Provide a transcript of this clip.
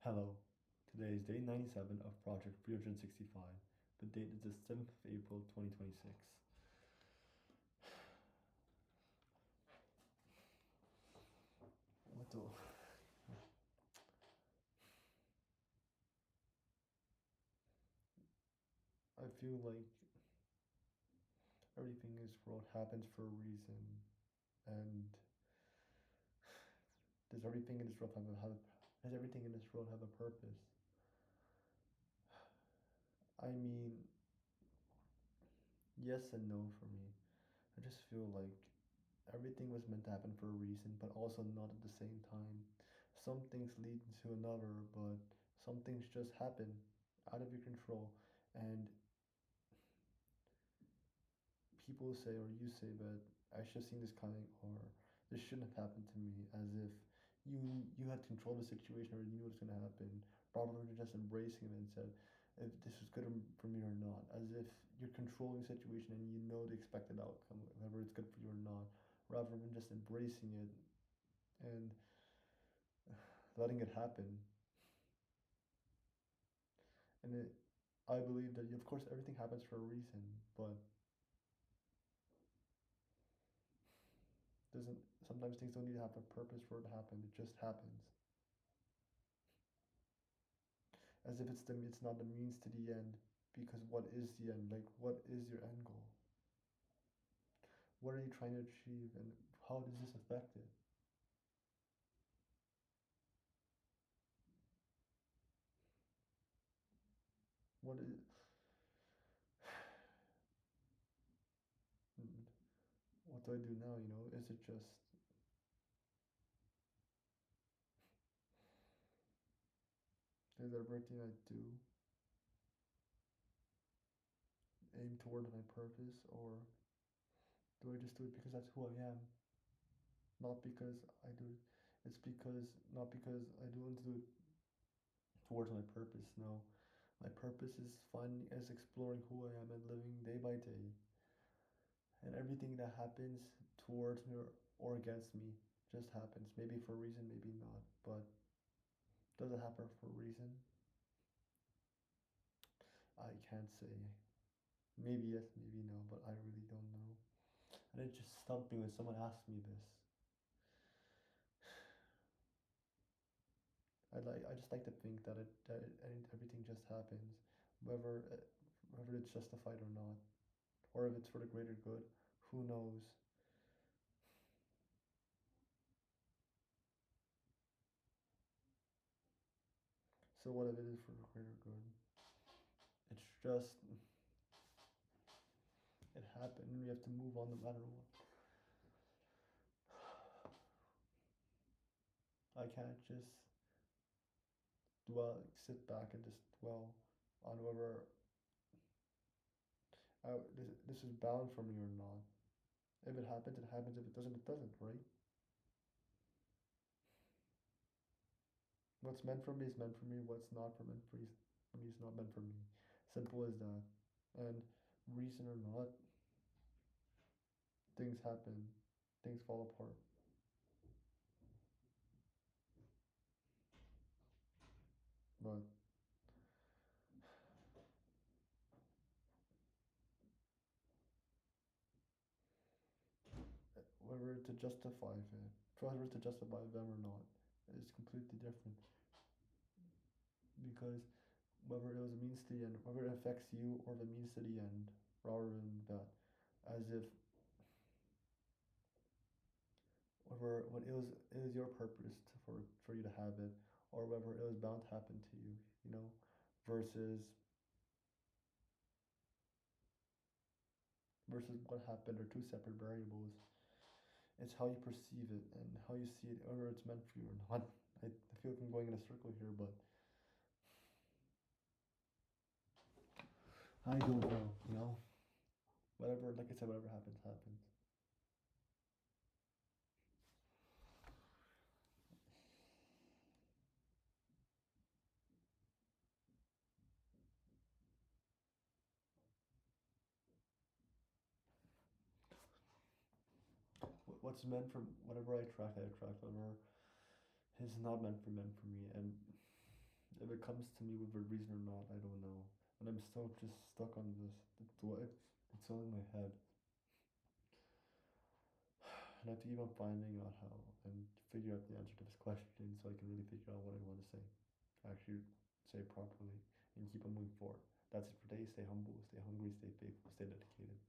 Hello. Today is day 97 of Project 365. The date is the 7th of April 2026. What the? I feel like everything in this world happens for a reason, and does everything in this world does everything in this world have a purpose? I mean, yes and no for me. I just feel like everything was meant to happen for a reason, but also not at the same time. Some things lead to another, but some things just happen out of your control. And people say, or you say, but I should have seen this coming, or this shouldn't have happened to me, as if you had control of the situation or you knew what's going to happen, rather than just embracing it and said, if this is good for me or not, as if you're controlling the situation and you know the expected outcome, whether it's good for you or not, rather than just embracing it and letting it happen. And I believe that, of course, everything happens for a reason, but doesn't sometimes things don't need to have a purpose for it to happen. It just happens, as if it's not the means to the end. Because what is the end? Like, what is your end goal? What are you trying to achieve, and how does this affect it? What is? What do I do now? Is it just is everything I do aim toward my purpose, or do I just do it because that's who I am? Not because I do it. It's because not because I do want to do it towards my purpose. No, my purpose is exploring who I am and living day by day. And everything that happens towards me or against me just happens. Maybe for a reason, maybe not. But does it happen for a reason? I can't say. Maybe yes, maybe no, but I really don't know. And it just stumped me when someone asked me this. I just like to think everything just happens, whether it's justified or not, or if it's for the greater good. Who knows? So what if it is for the greater good? It's just it happened, and we have to move on no matter what. I can't just sit back and just dwell on whether this is bound for me or not. If it happens, it happens. If it doesn't, it doesn't, right? What's meant for me is meant for me. What's not for me is not meant for me. Simple as that. And reason or not, things happen, things fall apart. But whether to justify it, whether to justify them or not, is completely different. Because whether it was a means to the end, whether it affects you or the means to the end, rather than that, as if whether what it was your purpose for you to have it, or whether it was bound to happen to you, versus what happened are two separate variables. It's how you perceive it and how you see it, whether it's meant for you or not. I feel like I'm going in a circle here, but I don't know. Whatever, like I said, whatever happens, happens. What's meant for whatever I attract, I attract. Whatever is not meant for me. And comes to me with a reason or not, I don't know. And I'm still just stuck on this. It's all in my head. And I have to keep on finding out how and figure out the answer to this question so I can really figure out what I want to say. Actually say properly and keep on moving forward. That's it for today. Stay humble, stay hungry, stay faithful, stay dedicated.